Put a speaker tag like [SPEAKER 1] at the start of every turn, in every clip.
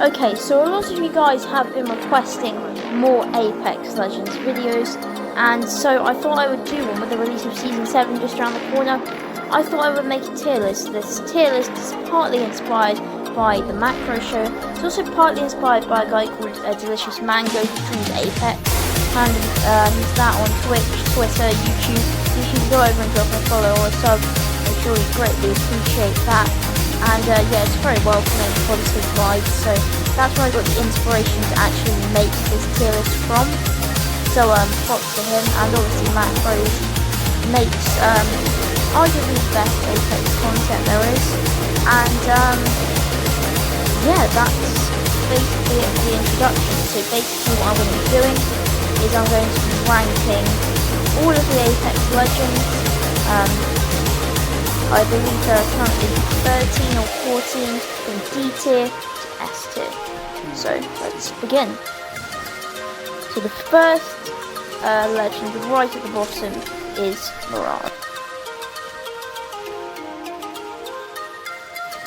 [SPEAKER 1] Okay, so a lot of you guys have been requesting more Apex Legends videos, and so I thought I would do one with the release of Season 7 just around the corner. I thought I would make a tier list. This tier list is partly inspired by the Macro Show. It's also partly inspired by a guy called adelicousmango who streams Apex, and he's that on Twitch, Twitter, YouTube. You can go over and drop a follow or a sub. I'm sure you'd greatly appreciate that. And yeah, it's very welcoming, positive vibes, so that's where I got the inspiration to actually make this tier list from. So props to him, and obviously Macros makes arguably the best Apex content there is. And yeah, that's basically it for the introduction. So basically what I'm going to be doing is I'm going to be ranking all of the Apex Legends. I believe there are currently 13 or 14 from D tier to S tier. So let's begin. So the first legend right at the bottom is Mirage.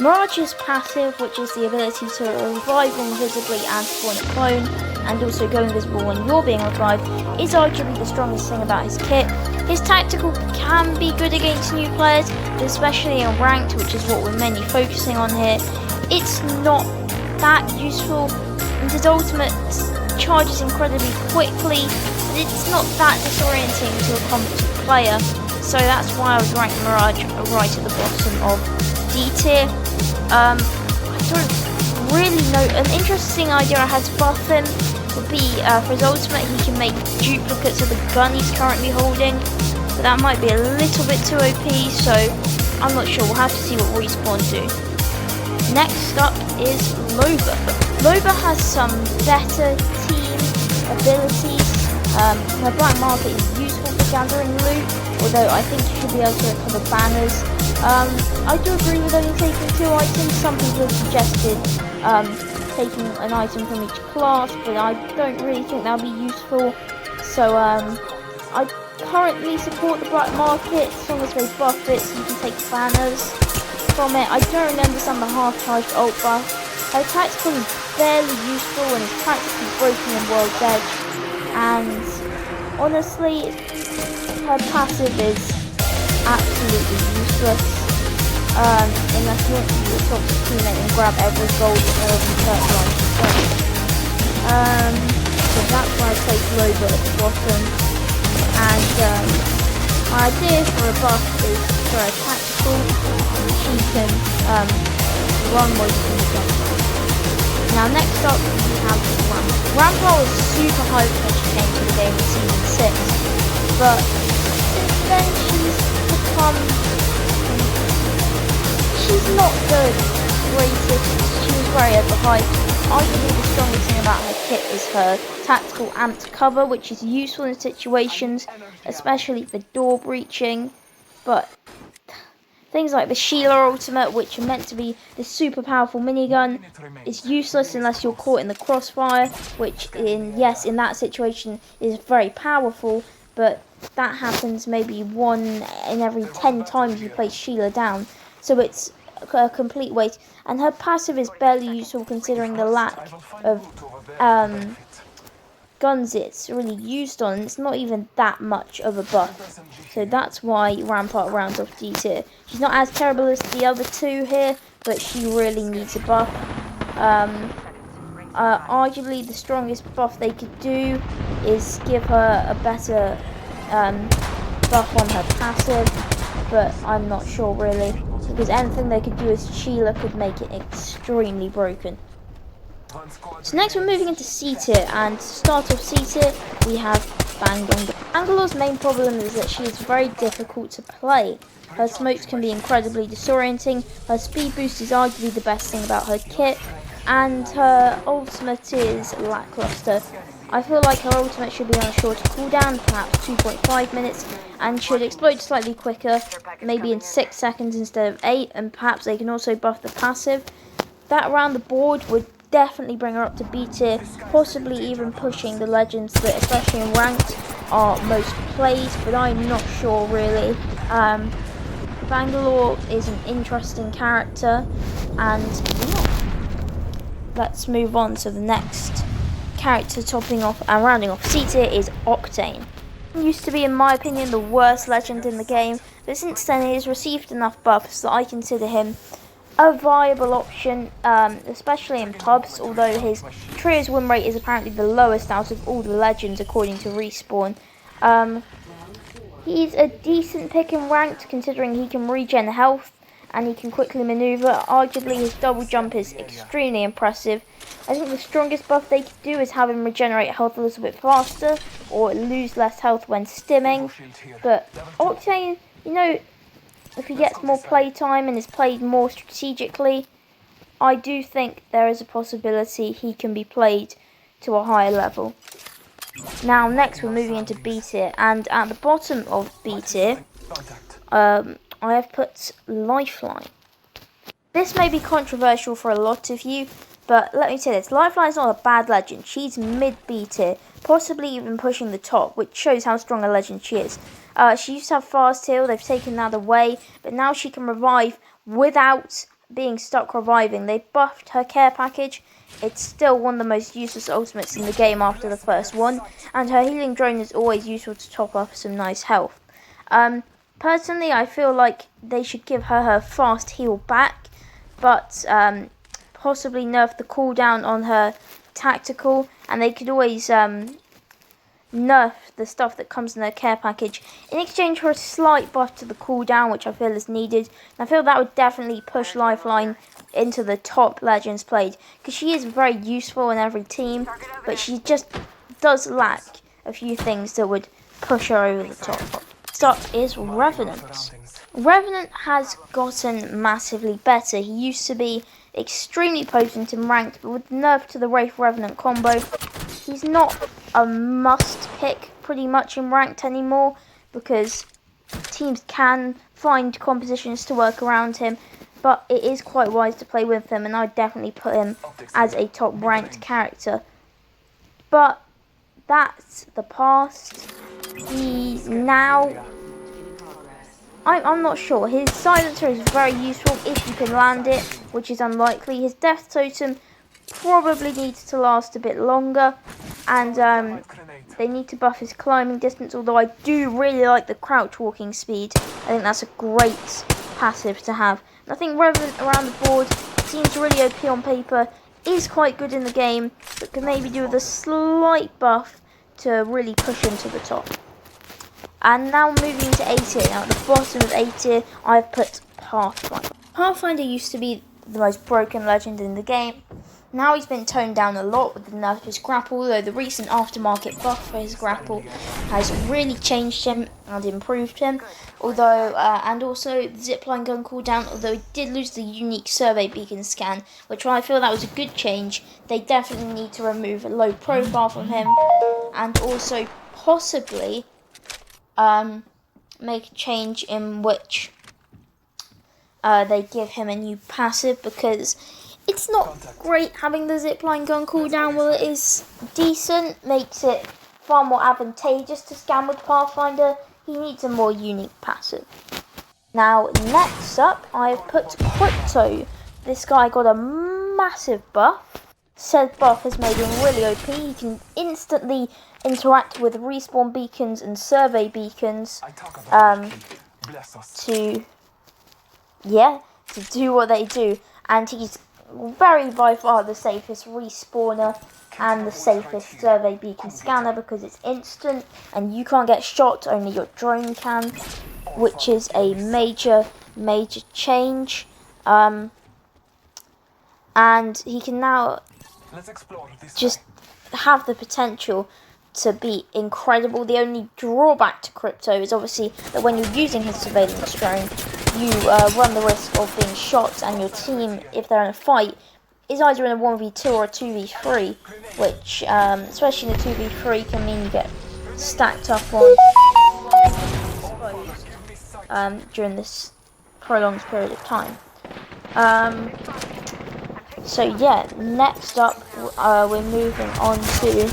[SPEAKER 1] Mirage's passive, which is the ability to revive invisibly and spawn a clone, and also go invisible when you're being revived, is arguably the strongest thing about his kit. His tactical can be good against new players, but especially in ranked, which is what we're mainly focusing on here, it's not that useful. And his ultimate charges incredibly quickly, but it's not that disorienting to a competent player, so that's why I would rank Mirage right at the bottom of D tier. I don't really know. An interesting idea I had to buff him would be for his ultimate, he can make duplicates of the gun he's currently holding, but that might be a little bit too OP, so I'm not sure. We'll have to see what Respawn do. Next up is Loba. Loba has some better team abilities. Her Black Market is useful for gathering loot, although I think you should be able to recover banners. I do agree with only taking 2 items. Some people have suggested taking an item from each class, but I don't really think that'll be useful. So I currently support the Black Market as long as they buff it so you can take banners from it. I don't remember some of the half-charged ult buff. Her tactical is barely useful and is practically broken in World's Edge, and honestly her passive is absolutely useless, unless you want to use your toxic teammate and grab every gold herb and fertilizer. So that's why I place Loba at the bottom. And my idea for a buff is for a tactical, she can run while you can jump. Now next up we have Rampart. Rampart was super hyped when she came to the game in Season 6, but since then she's not the greatest. She was very overhyped. Arguably the strongest thing about her kit is her tactical amped cover, which is useful in situations, especially for door breaching, but things like the Sheila ultimate, which are meant to be this super powerful minigun, is useless unless you're caught in the crossfire, which in that situation is very powerful, but that happens maybe 1 in every 10 times you place Sheila down, so it's a complete waste. And her passive is barely useful considering the lack of guns it's really used on. It's not even that much of a buff, so that's why Rampart rounds off D tier. She's not as terrible as the other 2 here, but she really needs a buff. Arguably the strongest buff they could do is give her a better buff on her passive, but I'm not sure really, because anything they could do is Sheila could make it extremely broken. So next we're moving into C tier, and to start off C tier we have Bangalore. Bangalore's main problem is that she is very difficult to play. Her smokes can be incredibly disorienting, her speed boost is arguably the best thing about her kit, and her ultimate is lackluster. I feel like her ultimate should be on a shorter cooldown, perhaps 2.5 minutes, and should explode slightly quicker, maybe in 6 seconds instead of 8, and perhaps they can also buff the passive. That around the board would definitely bring her up to B tier, possibly even pushing the legends that, especially in ranked, are most played, but I'm not sure really. Bangalore is an interesting character, and yeah. let's move on to the next character topping off and rounding off C tier is Octane. Used to be, in my opinion, the worst legend in the game, but since then he has received enough buffs that I consider him a viable option, especially in pubs, although his trio's win rate is apparently the lowest out of all the legends according to Respawn. He's a decent pick in ranked considering he can regen health and he can quickly maneuver. Arguably his double jump is extremely impressive. I think the strongest buff they could do is have him regenerate health a little bit faster or lose less health when stimming. But Octane, you know, if he gets more playtime and is played more strategically, I do think there is a possibility he can be played to a higher level. Now next we're moving into B tier, and at the bottom of B tier, I have put Lifeline. This may be controversial for a lot of you, but let me say this, Lifeline is not a bad legend. She's mid B tier, possibly even pushing the top, which shows how strong a legend she is. She used to have fast heal, they've taken that away, but now she can revive without being stuck reviving. They buffed her care package. It's still one of the most useless ultimates in the game after the first one, and her healing drone is always useful to top up some nice health. Personally, I feel like they should give her fast heal back, but possibly nerf the cooldown on her tactical, and they could always nerf the stuff that comes in her care package in exchange for a slight buff to the cooldown, which I feel is needed. And I feel that would definitely push Lifeline into the top legends played, because she is very useful in every team, but she just does lack a few things that would push her over the top. Next up is Revenant. Revenant has gotten massively better. He used to be extremely potent in ranked, but with the nerf to the Wraith Revenant combo, he's not a must pick pretty much in ranked anymore, because teams can find compositions to work around him, but it is quite wise to play with him, and I'd definitely put him as a top ranked character. But that's the past. He's now, I'm not sure. His silencer is very useful if you can land it, which is unlikely. His death totem probably needs to last a bit longer, and they need to buff his climbing distance, although I do really like the crouch walking speed. I think that's a great passive to have. And I think Revenant around the board seems really OP on paper, is quite good in the game, but could maybe do with a slight buff to really push him to the top. And now moving to A tier. Now at the bottom of A tier, I've put Pathfinder. Pathfinder used to be the most broken legend in the game. Now he's been toned down a lot with the nerf of his grapple, although the recent aftermarket buff for his grapple has really changed him and improved him. Although, and also the zipline gun cooldown, although he did lose the unique survey beacon scan, which I feel that was a good change. They definitely need to remove a low profile from him, and also possibly make a change in which they give him a new passive, because it's not great having the zipline gun cooldown. While it is decent, makes it far more advantageous to scan with Pathfinder, he needs a more unique passive. Now, next up, I've put Crypto. This guy got a massive buff. Said buff has made him really OP. He can instantly interact with respawn beacons and survey beacons to do what they do. And he's by far the safest respawner and the safest survey beacon scanner, because it's instant and you can't get shot, only your drone can, which is a major change. And he can now just have the potential to be incredible. The only drawback to Crypto is obviously that when you're using his surveillance drone, you run the risk of being shot, and your team, if they're in a fight, is either in a 1v2 or a 2v3, which, especially in a 2v3, can mean you get stacked up on exposed during this prolonged period of time. So yeah, next up, we're moving on to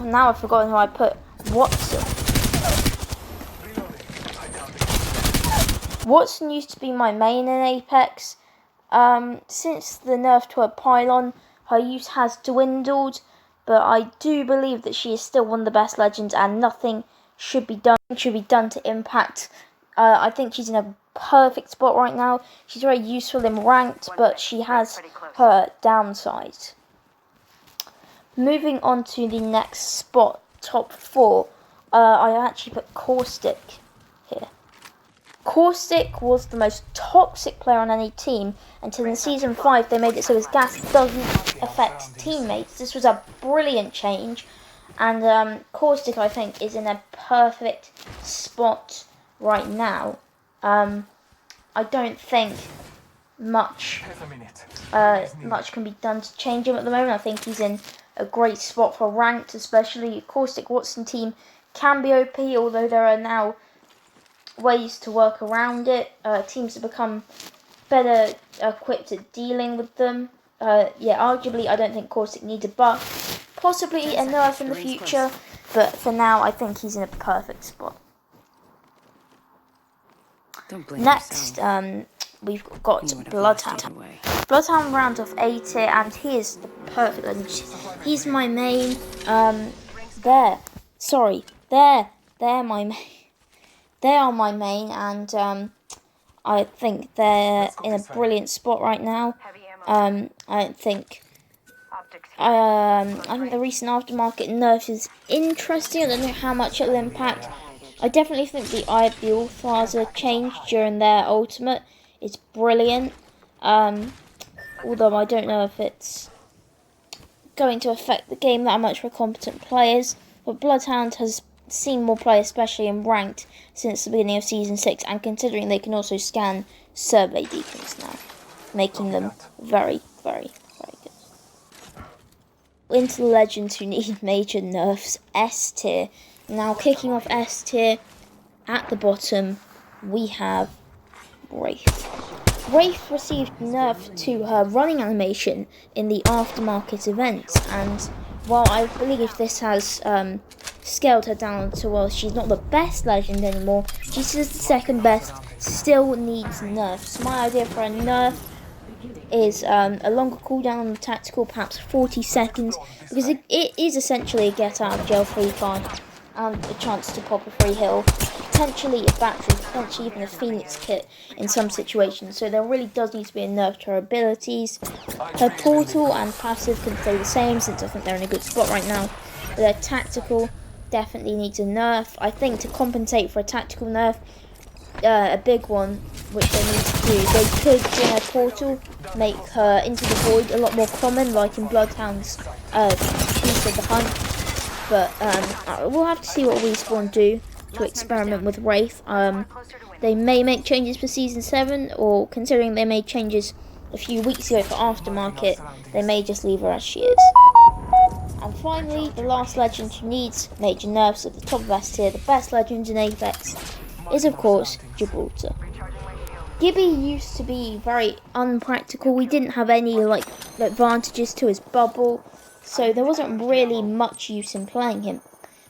[SPEAKER 1] now I've forgotten who I put. Watson. Watson used to be my main in Apex. Since the nerf to her pylon, her use has dwindled, but I do believe that she is still one of the best legends, and nothing should be done to impact. I think she's in a perfect spot right now. She's very useful in ranked, but she has her downsides. Moving on to the next spot, top 4, I actually put Caustic here. Caustic was the most toxic player on any team until in Season 5 they made it so his gas doesn't affect teammates. This was a brilliant change, and Caustic, I think, is in a perfect spot right now. I don't think much can be done to change him at the moment. I think he's in a great spot for ranked, especially. Caustic Watson team can be OP, although there are now ways to work around it. Teams have become better equipped at dealing with them. Arguably, I don't think Caustic needs a buff. Possibly a nerf in the future, but for now, I think he's in a perfect spot. Next, we've got Bloodhound. Bloodhound rounds off A tier, and he is the perfect legend. He's my main. They're my main. They are my main, and I think they're in a brilliant spot right now. I think the recent aftermarket nerf is interesting. I don't know how much it'll impact. I definitely think the Eye of the Allfather change during their ultimate is brilliant. Although I don't know if it's going to affect the game that much for competent players. But Bloodhound has seen more play, especially in ranked, since the beginning of Season 6, and considering they can also scan survey beacons now, making them very, very, very good. Into the legends who need major nerfs, S tier. Now, kicking off S tier, at the bottom, we have Wraith. Wraith received nerf to her running animation in the aftermarket events, and while I believe this has scaled her down to, well, she's not the best legend anymore, she's just the second best, still needs nerfs. My idea for a nerf is a longer cooldown on the tactical, perhaps 40 seconds, because it is essentially a get out of jail free card, and a chance to pop a free heal, potentially a battery, potentially even a Phoenix kit in some situations. So there really does need to be a nerf to her abilities. Her portal and passive can stay the same, since I think they're in a good spot right now. But their tactical definitely needs a nerf. I think to compensate for a tactical nerf, a big one, which they need to do, they could bring her portal, make her Into the Void a lot more common, like in Bloodhound's Beast of the Hunt. But we'll have to see what Respawn do to experiment with Wraith. They may make changes for Season 7, or considering they made changes a few weeks ago for Aftermarket, they may just leave her as she is. And finally, the last legend who needs major nerfs at the top of S tier, the best legend in Apex, is of course Gibraltar. Gibby used to be very unpractical. We didn't have any advantages to his bubble, so there wasn't really much use in playing him.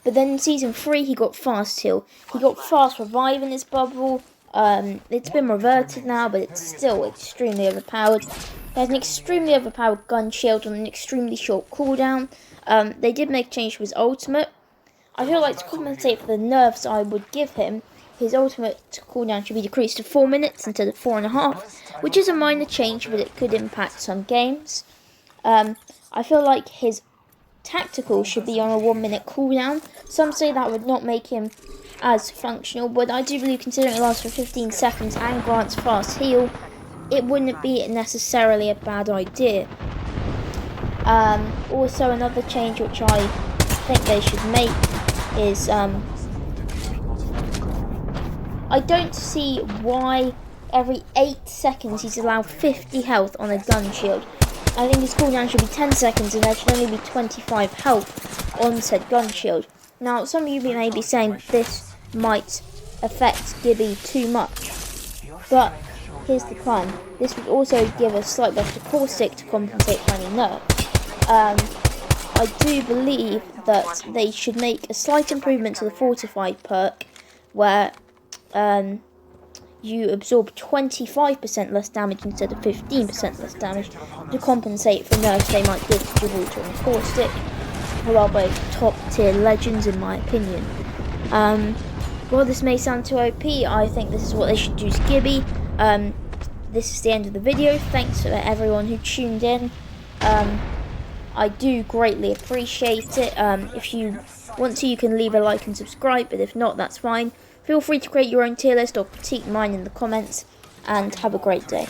[SPEAKER 1] But then in Season 3 he got fast heal. He got fast revive in his bubble. It's been reverted now, but it's still extremely overpowered. He has an extremely overpowered gun shield on an extremely short cooldown. They did make a change to his ultimate. I feel like to compensate for the nerfs I would give him, his ultimate cooldown should be decreased to 4 minutes instead of 4.5, which is a minor change, but it could impact some games. I feel like his tactical should be on a 1 minute cooldown. Some say that would not make him as functional, but I do believe, considering it lasts for 15 seconds and grants fast heal, it wouldn't be necessarily a bad idea. Also, another change which I think they should make is I don't see why every 8 seconds he's allowed 50 health on a gun shield. I think his cooldown should be 10 seconds and there should only be 25 health on said gun shield. Now, some of you may be saying this might affect Gibby too much, but here's the plan. This would also give a slight buff to Caustic to compensate for any nerf. I do believe that they should make a slight improvement to the Fortified perk, where you absorb 25% less damage instead of 15% less damage to compensate for nerfs they might give to Gibraltar and Caustic, who are both top tier legends in my opinion. While this may sound too OP, I think this is what they should do to Gibby. This is the end of the video. Thanks for everyone who tuned in. I do greatly appreciate it. If you want to, you can leave a like and subscribe, but if not, that's fine. Feel free to create your own tier list or critique mine in the comments, and have a great day.